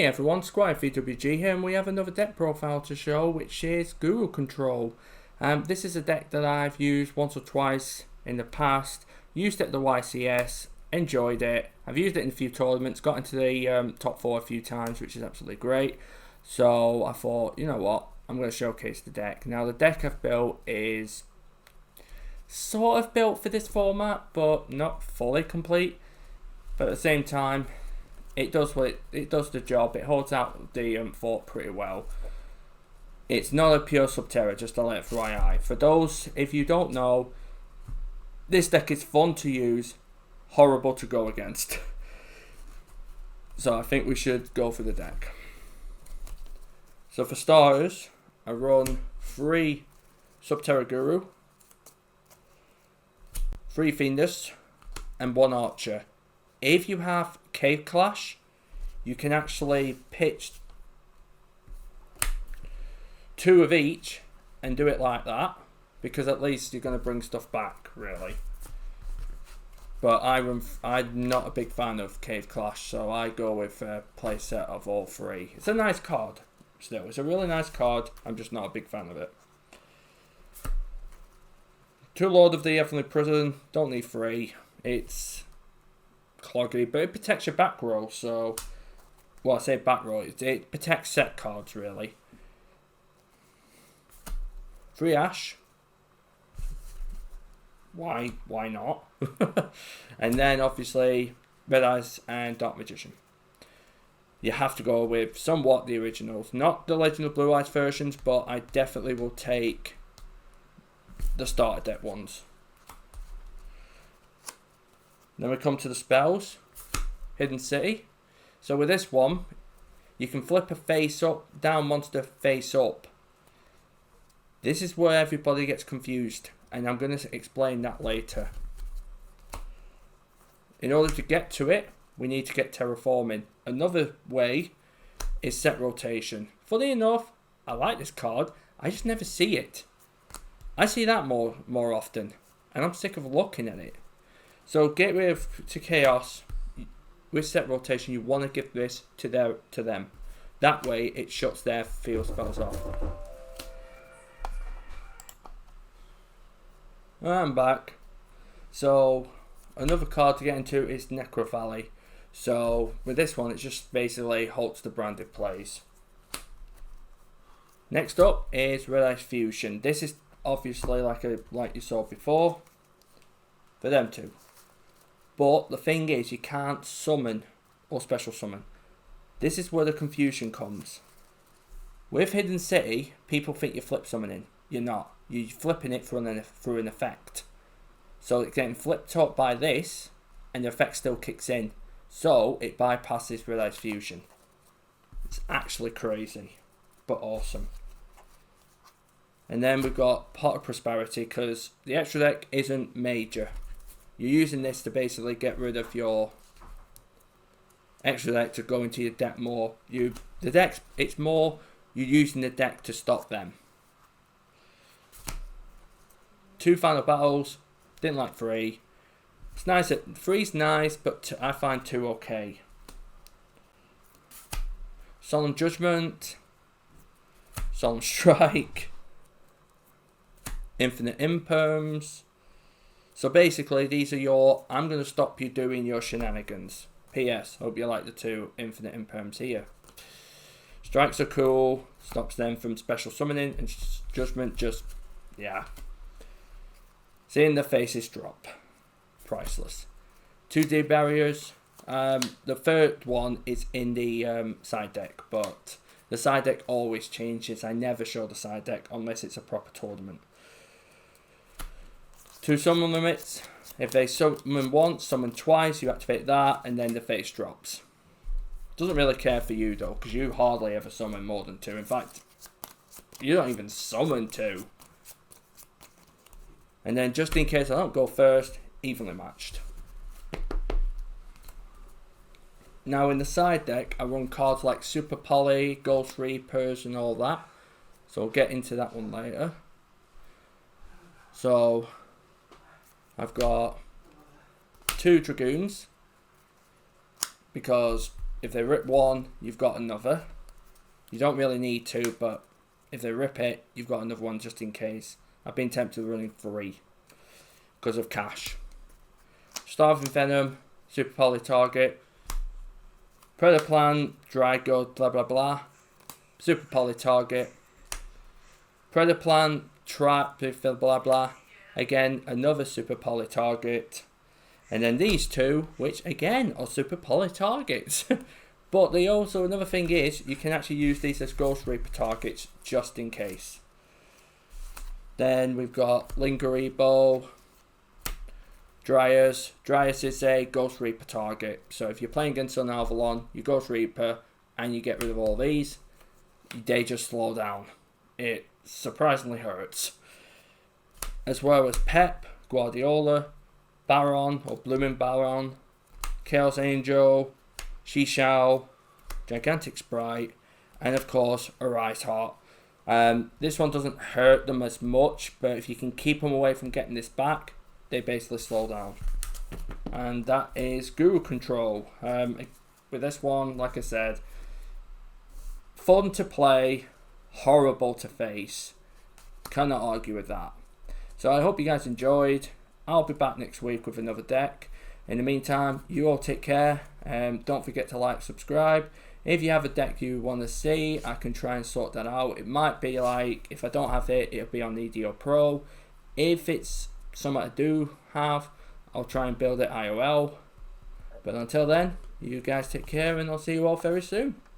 Hey everyone, Squire VWG here, and we have another deck profile to show, which is Guru Control. This is a deck that I've used once or twice in the past, used it at the YCS, enjoyed it. I've used it in a few tournaments, got into the top 4 a few times, which is absolutely great. So I thought, you know what, I'm going to showcase the deck. Now the deck I've built is sort of built for this format, but not fully complete. But at the same time, it does the job. It holds out the fort pretty well. It's not a pure Subterra, just a let FYI. For those, if you don't know, this deck is fun to use, horrible to go against. So I think we should go for the deck. So for starters, I run 3 Subterra Guru, 3 Fiendus, and 1 Archer. If you have Cave Clash, you can actually pitch 2 of each and do it like that, because at least you're going to bring stuff back, really. But I'm not a big fan of Cave Clash, so I go with a playset of all 3. It's a nice card, still. It's a really nice card. I'm just not a big fan of it. 2 Lord of the Heavenly Prison, don't need 3. It's cloggy, but it protects your back row, so, well, I say back row, it protects set cards, really. 3 Ash, why not? And then obviously Red Eyes and Dark Magician. You have to go with somewhat the originals, not the Legend of Blue Eyes versions, but I definitely will take the starter deck ones. Then we come to the spells. Hidden City. So with this one, you can flip a face up, down monster face up. This is where everybody gets confused, and I'm going to explain that later. In order to get to it, we need to get terraforming. Another way is set rotation. Funny enough, I like this card, I just never see it. I see that more often, and I'm sick of looking at it. So get rid of to chaos. With set rotation, you want to give this to them. That way, it shuts their field spells off. I'm back. So another card to get into is Necro Valley. So with this one, it just basically halts the branded plays. Next up is Red Eyes Fusion. This is obviously like you saw before for them two. But the thing is, you can't summon or special summon. This is where the confusion comes. With Hidden City, people think you're flip summoning. You're not. You're flipping it through an effect. So it's getting flipped up by this, and the effect still kicks in. So it bypasses Red Eyes Fusion. It's actually crazy, but awesome. And then we've got Pot of Prosperity, because the extra deck isn't major. You're using this to basically get rid of your extra deck to go into your deck more. It's more you're using the deck to stop them. 2 Final Battles, didn't like 3. It's nice that 3's nice, but I find 2 okay. Solemn Judgment, Solemn Strike, Infinite Imperms. So basically, these are your, I'm going to stop you doing your shenanigans. P.S. Hope you like the 2 Infinite Imperms here. Strikes are cool. Stops them from special summoning. And Judgment just, yeah. Seeing their faces drop. Priceless. 2D barriers. The third one is in the side deck. But the side deck always changes. I never show the side deck unless it's a proper tournament. 2 summon limits. If they summon once, summon twice, you activate that, and then the face drops. Doesn't really care for you though, because you hardly ever summon more than 2. In fact, you don't even summon 2. And then just in case I don't go first, evenly matched. Now in the side deck, I run cards like Super Poly, Ghost Reapers, and all that. So we'll get into that one later. So I've got 2 Dragoons, because if they rip one, you've got another. You don't really need two, but if they rip it, you've got another one just in case. I've been tempted to running 3 because of cash. Starving Venom, Super Poly Target, Predator Plant, Dry Good, blah blah blah, Super Poly Target, Predator Plant, Trap, blah blah, again another Super Poly Target, and then these two, which again are Super Poly Targets. But they also, another thing is, you can actually use these as Ghost Reaper targets just in case. Then we've got Lingerebo, Dryas. Dryas is a Ghost Reaper target. So if you're playing against an Avalon, you Ghost Reaper and you get rid of all these, they just slow down. It surprisingly hurts. As well as Pep, Guardiola, Baron or Blooming Baron, Chaos Angel, Shishao, Gigantic Sprite, and of course Arise Heart. This one doesn't hurt them as much, but if you can keep them away from getting this back, they basically slow down. And that is Guru Control. With this one, like I said, fun to play, horrible to face. Cannot argue with that. So I hope you guys enjoyed. I'll be back next week with another deck. In the meantime, you all take care. Don't forget to like, subscribe. If you have a deck you want to see, I can try and sort that out. It might be like, if I don't have it, it'll be on YuGiOh Pro. If it's something I do have, I'll try and build it IOL. But until then, you guys take care and I'll see you all very soon.